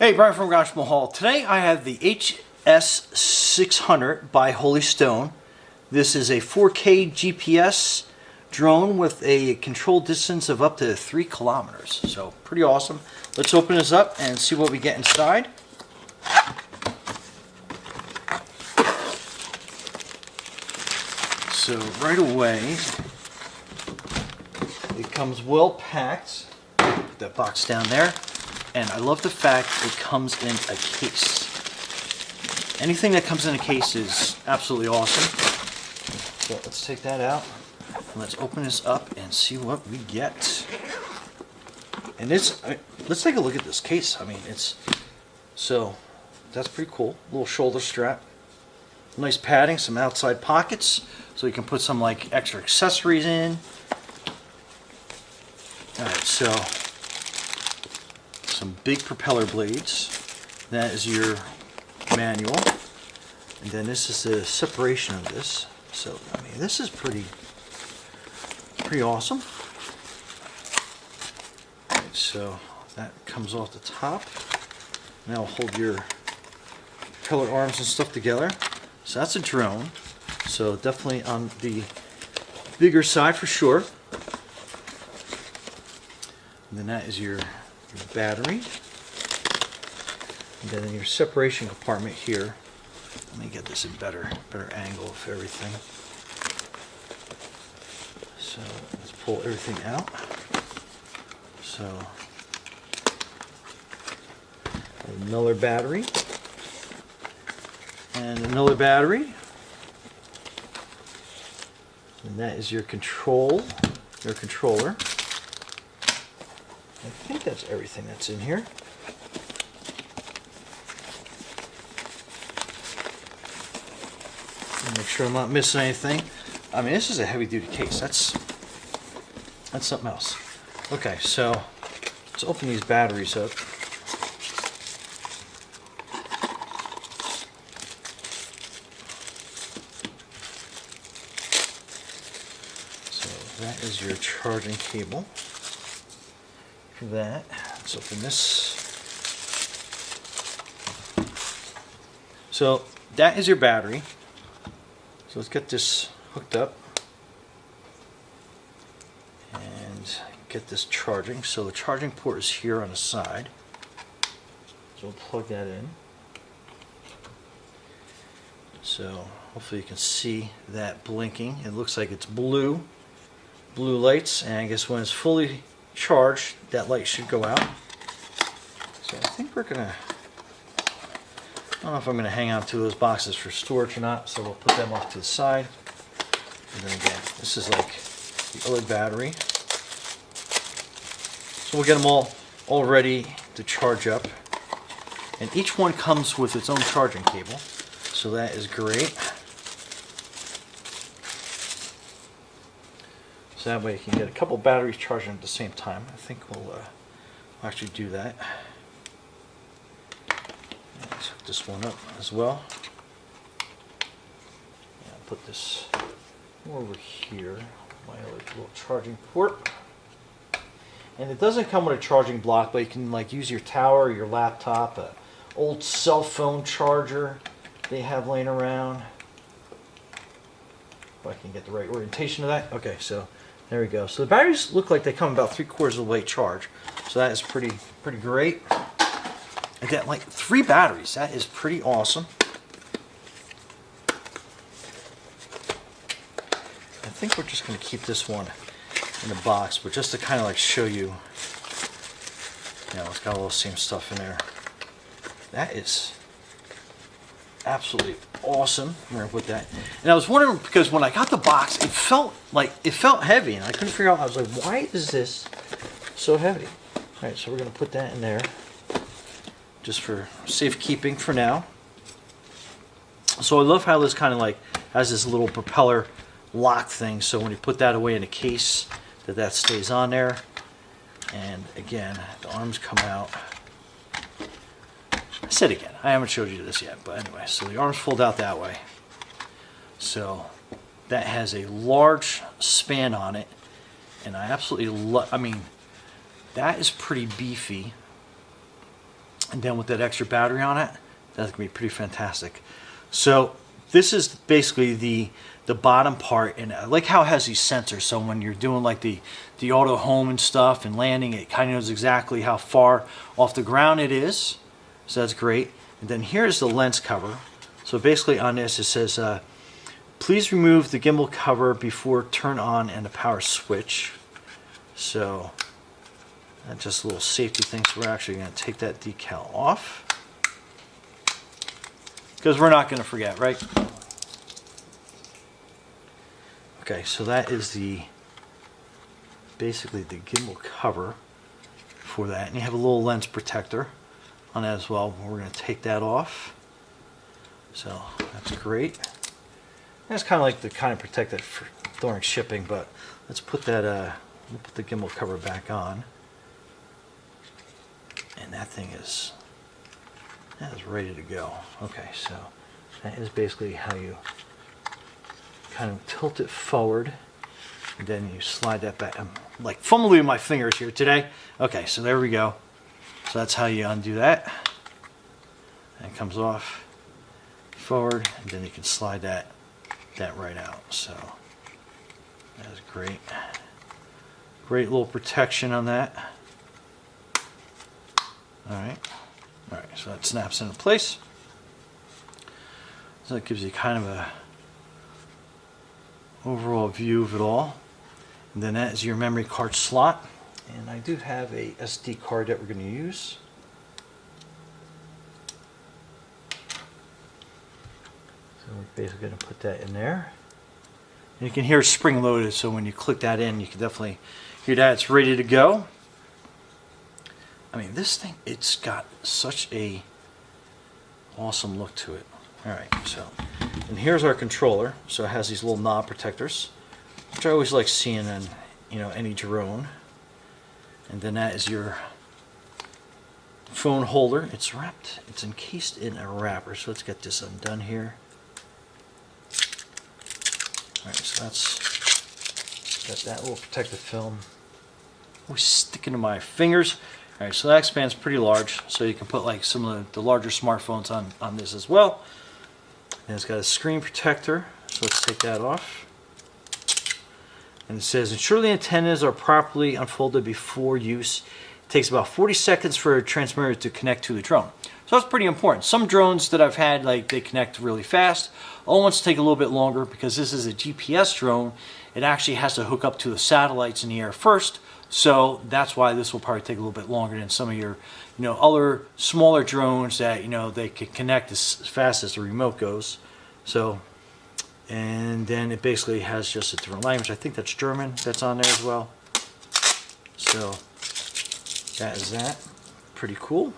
Hey, Brian from Garage Mahal. Today I have the HS600 by Holy Stone. This is a 4K GPS drone with a control distance of up to 3 kilometers. So pretty awesome. Let's open this up and see what we get inside. So right away, it comes well packed. Put that box down there. And I love the fact it comes in a case. Anything that comes in a case is absolutely awesome. So let's take that out. And let's open this up and see what we get. And let's take a look at this case. I mean, so that's pretty cool. Little shoulder strap. Nice padding, some outside pockets. So you can put some like extra accessories in. Alright, so some big propeller blades. That is your manual. And then this is the separation of this. So, I mean, this is pretty awesome. Right, so that comes off the top. Now hold your propeller arms and stuff together. So that's a drone. So definitely on the bigger side for sure. And then that is your battery, and then in your separation compartment here, let me get this in better angle of everything. So let's pull everything out. So another battery and another battery, and that is your controller. I think that's everything that's in here. Make sure I'm not missing anything. I mean, this is a heavy-duty case. That's something else. Okay, so let's open these batteries up. So that is your charging cable. That. Let's open this. So that is your battery. So let's get this hooked up and get this charging. So the charging port is here on the side. So we'll plug that in. So hopefully you can see that blinking. It looks like it's blue lights, and I guess when it's fully charged, that light should go out. So I think we're gonna, I don't know if I'm gonna hang on to those boxes for storage or not, so we'll put them off to the side. And then again, this is like the other battery. So we'll get them all ready to charge up. And each one comes with its own charging cable, so that is great. So that way you can get a couple batteries charging at the same time. I think we'll actually do that. Let's hook this one up as well. And put this over here, my other little charging port. And it doesn't come with a charging block, but you can like use your tower, your laptop, an old cell phone charger they have laying around. If I can get the right orientation of that. Okay, so there we go. So the batteries look like they come about 3/4 of the way charged. So that is pretty great. I got like 3 batteries. That is pretty awesome. I think we're just going to keep this one in the box, but just to kind of like show you, it's got all the same stuff in there. That is absolutely awesome. I'm gonna put that. And I was wondering, because when I got the box, it felt heavy, and I couldn't figure out. I was like, why is this so heavy? All right, so we're gonna put that in there, just for safekeeping for now. So I love how this kind of like has this little propeller lock thing. So when you put that away in a case, that stays on there. And again, the arms come out. I said again, I haven't showed you this yet, but anyway, so the arms fold out that way. So that has a large span on it, and I absolutely love, I mean, that is pretty beefy. And then with that extra battery on it, that's gonna be pretty fantastic. So this is basically the bottom part, and I like how it has these sensors. So when you're doing like the auto home and stuff and landing, it kind of knows exactly how far off the ground it is. So that's great. And then here's the lens cover. So basically on this it says, please remove the gimbal cover before turn on and the power switch. So that's just a little safety thing. So we're actually going to take that decal off, because we're not going to forget, right? Okay, so that is basically the gimbal cover for that. And you have a little lens protector on that as well. We're going to take that off. So that's great. That's kind of like to kind of protect it for during shipping, but let's put that we'll put the gimbal cover back on. And that thing is ready to go. Okay, so that is basically how you kind of tilt it forward, and then you slide that back. I'm like fumbling with my fingers here today. Okay, so there we go. So that's how you undo that. And it comes off forward, and then you can slide that right out. So that is great. Great little protection on that. Alright, so that snaps into place. So that gives you kind of a overall view of it all. And then that is your memory card slot. And I do have a SD card that we're going to use. So we're basically going to put that in there. And you can hear it's spring loaded, so when you click that in, you can definitely hear that it's ready to go. I mean, this thing, it's got such a awesome look to it. Alright, so, and here's our controller. So it has these little knob protectors, which I always like seeing in, any drone. And then that is your phone holder. It's wrapped, it's encased in a wrapper. So let's get this undone here. Alright, so that's got that little protective film. Always sticking to my fingers. Alright, so that expands pretty large, so you can put like some of the larger smartphones on this as well. And it's got a screen protector, so let's take that off. And it says, ensure the antennas are properly unfolded before use. It takes about 40 seconds for a transmitter to connect to the drone. So that's pretty important. Some drones that I've had, like, they connect really fast. All ones take a little bit longer because this is a GPS drone. It actually has to hook up to the satellites in the air first. So that's why this will probably take a little bit longer than some of your, other smaller drones that, they can connect as fast as the remote goes. So, and then it basically has just a different language. I think that's German that's on there as well. So that is that. Pretty cool.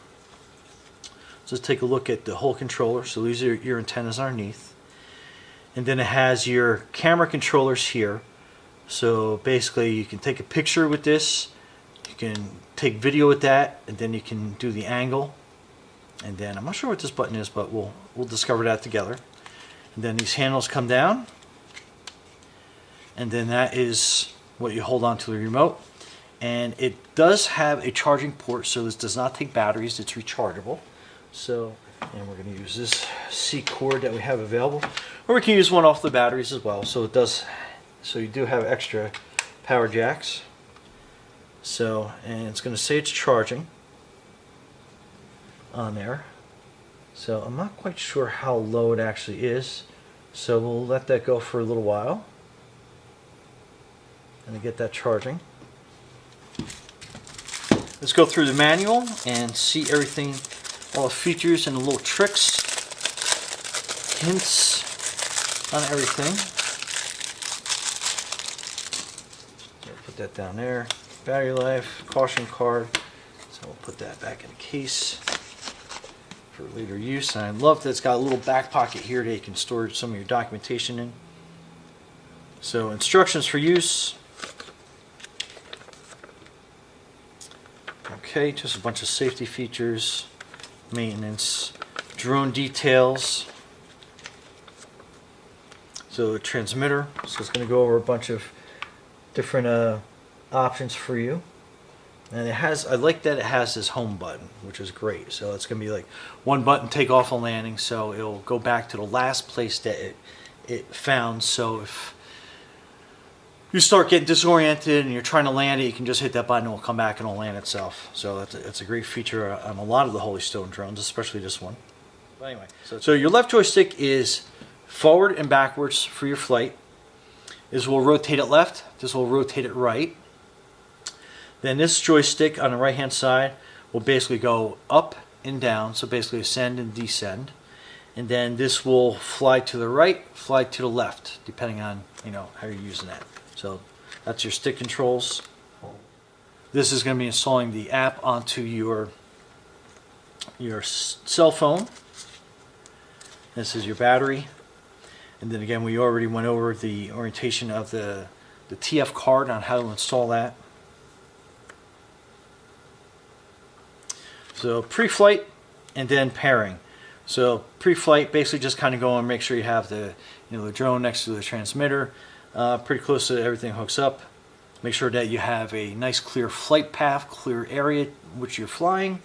So let's take a look at the whole controller. So these are your antennas underneath. And then it has your camera controllers here. So basically you can take a picture with this, you can take video with that, and then you can do the angle. And then I'm not sure what this button is, but we'll discover that together. And then these handles come down, and then that is what you hold on to the remote. And it does have a charging port, so this does not take batteries, it's rechargeable. So, and we're going to use this C cord that we have available, or we can use one off the batteries as well. So it does. So you do have extra power jacks. So, and it's going to say it's charging on there. So I'm not quite sure how low it actually is. So we'll let that go for a little while and to get that charging. Let's go through the manual and see everything, all the features and the little tricks, hints on everything. Put that down there. Battery life, caution card. So we'll put that back in the case for later use. And I love that it's got a little back pocket here that you can store some of your documentation in. So instructions for use. Okay, just a bunch of safety features, maintenance, drone details. So the transmitter. So it's going to go over a bunch of different options for you. And it has, I like that it has this home button, which is great. So it's going to be like one button, take off and landing. So it'll go back to the last place that it found. So if you start getting disoriented and you're trying to land it, you can just hit that button and it'll come back and it'll land itself. So that's a great feature on a lot of the Holy Stone drones, especially this one. But anyway, so your left joystick is forward and backwards for your flight. This will rotate it left. This will rotate it right. Then this joystick on the right hand side will basically go up and down, so basically ascend and descend. And then this will fly to the right, fly to the left, depending on how you're using that. So that's your stick controls. This is going to be installing the app onto your cell phone. This is your battery. And then again, we already went over the orientation of the TF card on how to install that. So pre-flight and then pairing. So pre-flight, basically just kind of go and make sure you have the the drone next to the transmitter, pretty close to everything hooks up. Make sure that you have a nice clear flight path, clear area which you're flying.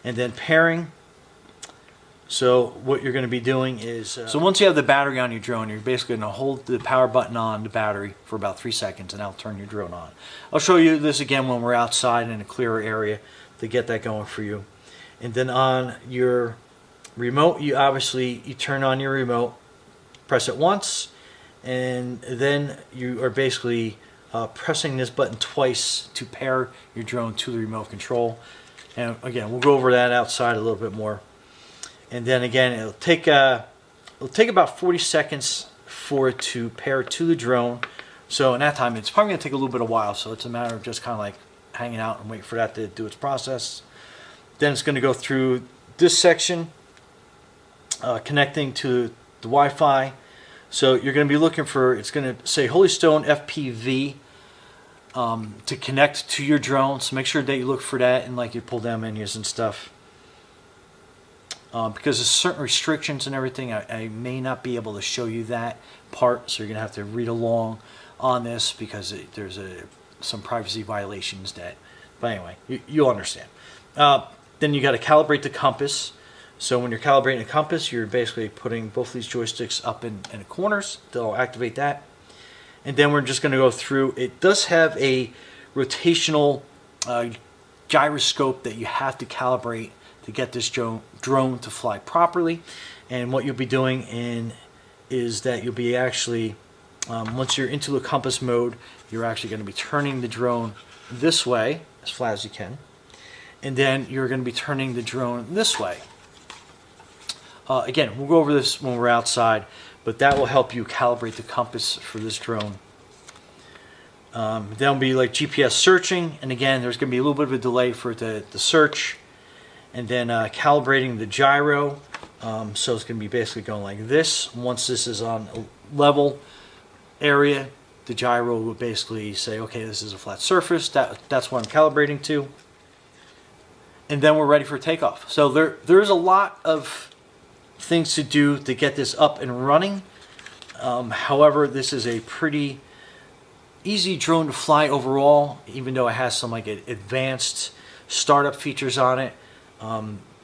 And then pairing. So what you're going to be doing is, so once you have the battery on your drone, you're basically going to hold the power button on the battery for about 3 seconds and that'll turn your drone on. I'll show you this again when we're outside in a clearer area to get that going for you. And then on your remote, you turn on your remote, press it once, and then you are basically pressing this button twice to pair your drone to the remote control. And again, we'll go over that outside a little bit more. And then again, it'll take about 40 seconds for it to pair to the drone. So in that time, it's probably going to take a little bit of while. So it's a matter of just kind of like hanging out and wait for that to do its process. Then it's going to go through this section, connecting to the Wi-Fi. So you're going to be looking for, it's going to say Holy Stone FPV to connect to your drone. So make sure that you look for that and like you pull down menus and stuff. Because there's certain restrictions and everything, I may not be able to show you that part. So you're going to have to read along on this because there's some privacy violations that, but anyway, you'll understand. Then you got to calibrate the compass. So when you're calibrating the compass, you're basically putting both these joysticks up in the corners. They'll activate that. And then we're just going to go through. It does have a rotational gyroscope that you have to calibrate to get this drone to fly properly. And what you'll be doing is that you'll be actually, once you're into the compass mode, you're actually going to be turning the drone this way, as flat as you can. And then you're going to be turning the drone this way. Again, we'll go over this when we're outside, but that will help you calibrate the compass for this drone. There'll be like GPS searching, and again, there's going to be a little bit of a delay for it to search. And then calibrating the gyro. So it's going to be basically going like this. Once this is on a level area, the gyro will basically say, okay, this is a flat surface. That's what I'm calibrating to. And then we're ready for takeoff. So there's a lot of things to do to get this up and running. However, this is a pretty easy drone to fly overall, even though it has some like advanced startup features on it.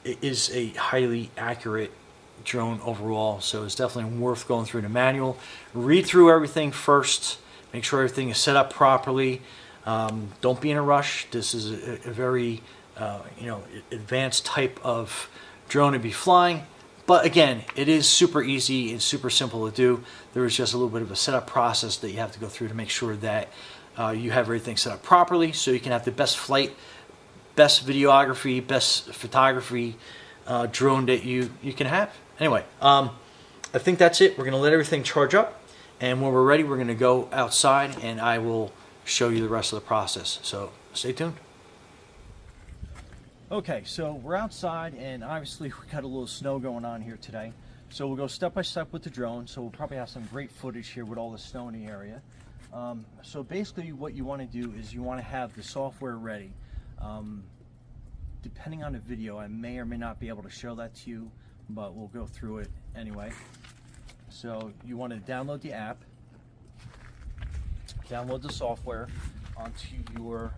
It is a highly accurate drone overall, so it's definitely worth going through the manual. Read through everything first, make sure everything is set up properly. Don't be in a rush. This is a very advanced type of drone to be flying, but again, it is super easy and super simple to do. There is just a little bit of a setup process that you have to go through to make sure that you have everything set up properly so you can have the best flight, best videography, best photography drone that you can have. Anyway, I think that's it. We're going to let everything charge up, and when we're ready, we're going to go outside and I will show you the rest of the process. So stay tuned. Okay, so we're outside, and obviously we got a little snow going on here today. So we'll go step by step with the drone. So we'll probably have some great footage here with all the snow in the area. So basically what you want to do is you want to have the software ready. Depending on the video, I may or may not be able to show that to you, but we'll go through it anyway. So you want to download the app, download the software onto your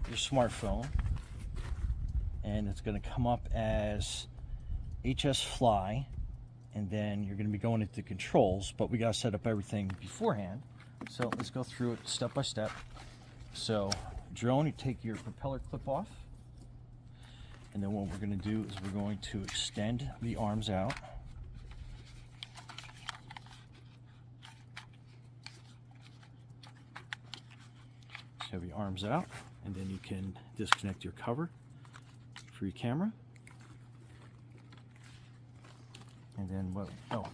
your smartphone, and it's going to come up as HS Fly, and then you're going to be going into controls, but we got to set up everything beforehand. So let's go through it step by step. So drone, you take your propeller clip off, and then what we're going to do is we're going to extend the arms out. So have your arms out, and then you can disconnect your cover for your camera. And then what, oh,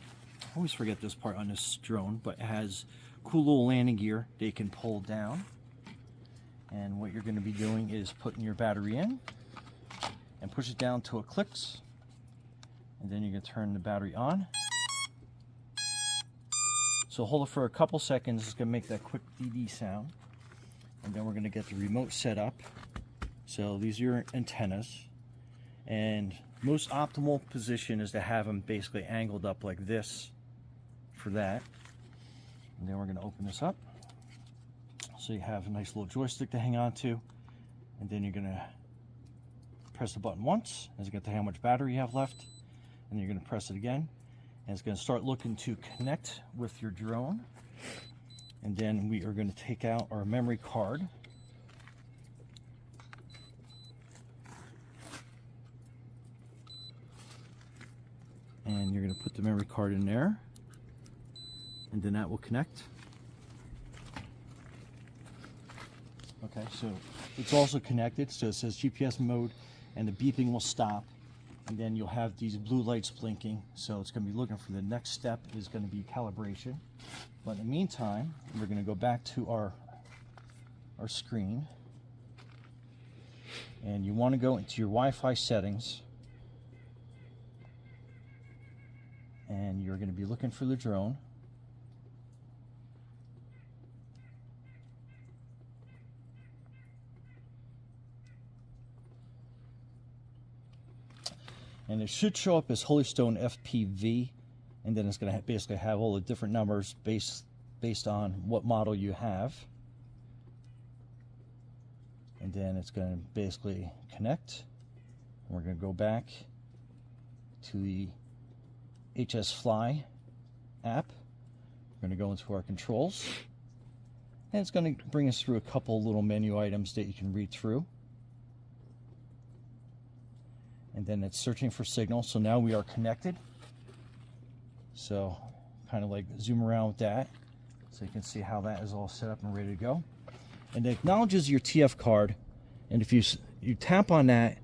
I always forget this part on this drone, but it has cool little landing gear they can pull down. And what you're going to be doing is putting your battery in and push it down till it clicks, and then you're going to turn the battery on. So hold it for a couple seconds. It's going to make that quick DD sound, and then we're going to get the remote set up. So these are your antennas, and most optimal position is to have them basically angled up like this for that. And then we're going to open this up, so you have a nice little joystick to hang on to, and then you're going to press the button once, and it's going to tell you how much battery you have left, and then you're going to press it again, and it's going to start looking to connect with your drone. And then we are going to take out our memory card, and you're going to put the memory card in there, and then that will connect. Okay, so it's also connected, so it says GPS mode, and the beeping will stop, and then you'll have these blue lights blinking. So it's going to be looking for the next step is going to be calibration. But in the meantime, we're going to go back to our screen, and you want to go into your Wi-Fi settings, and you're going to be looking for the drone. And it should show up as Holystone FPV, and then it's going to basically have all the different numbers based on what model you have. And then it's going to basically connect. And we're going to go back to the HS Fly app. We're going to go into our controls, and it's going to bring us through a couple little menu items that you can read through. And then it's searching for signal. So now we are connected. So kind of like zoom around with that, so you can see how that is all set up and ready to go. And it acknowledges your TF card, and if you tap on that,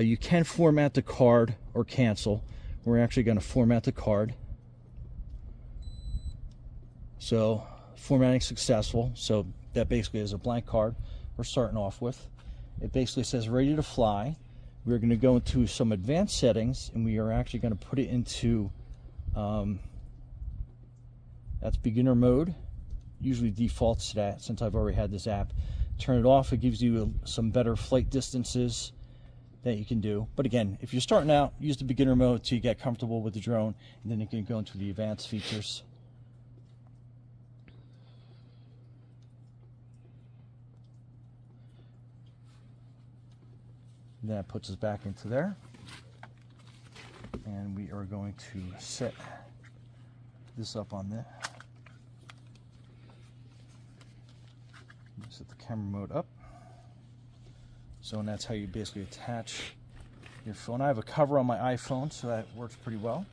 you can format the card or cancel. We're actually going to format the card. So formatting successful. So that basically is a blank card we're starting off with. It basically says ready to fly. We're going to go into some advanced settings, and we are actually going to put it into that's beginner mode. Usually defaults to that since I've already had this app. Turn it off. It gives you some better flight distances that you can do. But again, if you're starting out, use the beginner mode till you get comfortable with the drone, and then you can go into the advanced features. And that puts us back into there, and we are going to set this up on there. Set the camera mode up. So, and that's how you basically attach your phone. I have a cover on my iPhone, so that works pretty well.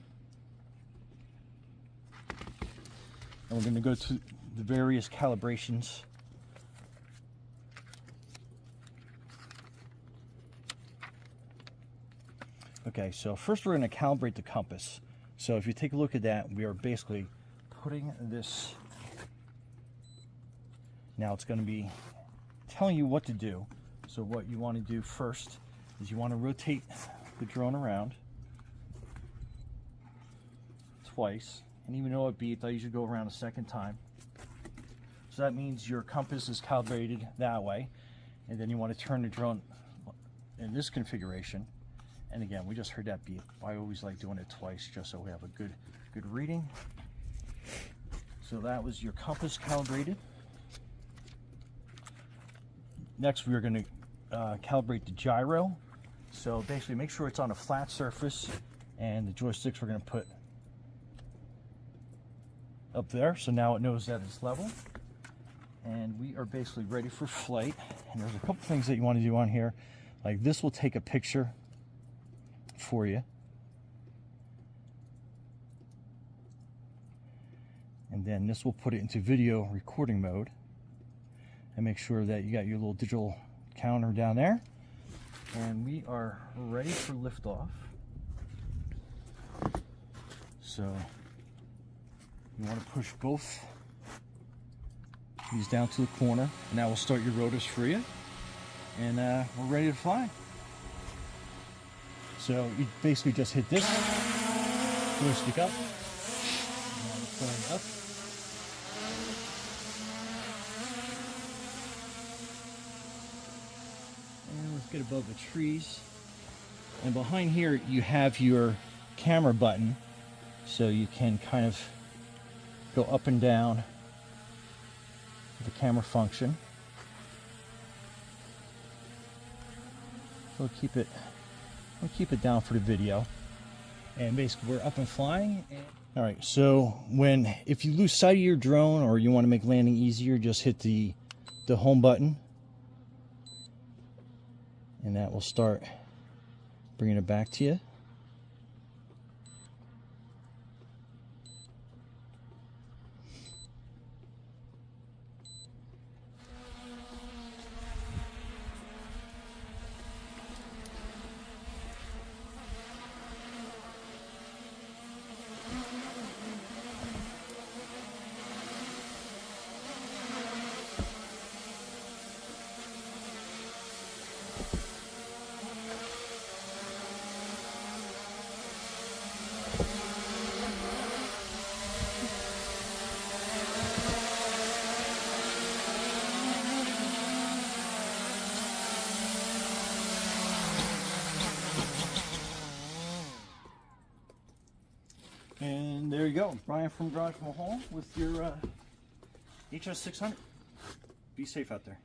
And we're going to go to the various calibrations. Okay, so first we're going to calibrate the compass. So if you take a look at that, we are basically putting this, now it's going to be telling you what to do. So what you want to do first is you want to rotate the drone around twice. And even though it beeped, I usually go around a second time. So that means your compass is calibrated that way. And then you want to turn the drone in this configuration. And again, we just heard that beep. I always like doing it twice just so we have a good reading. So that was your compass calibrated. Next, we're going to calibrate the gyro. So basically make sure it's on a flat surface, and the joysticks we're going to put up there, so now it knows that it's level. And we are basically ready for flight. And there's a couple things that you want to do on here. Like this will take a picture for you. And then this will put it into video recording mode. And make sure that you got your little digital counter down there. And we are ready for liftoff. So you want to push both these down to the corner, and that will start your rotors for you. And we're ready to fly. So you basically just hit this, joystick up, and it's going up. And let's get above the trees. And behind here you have your camera button, so you can kind of go up and down the camera function. So we'll keep it down for the video. And basically we're up and flying. All right, so if you lose sight of your drone or you want to make landing easier, just hit the home button, and that will start bringing it back to you. And there you go, Brian from Garage Mahal with your HS600. Be safe out there.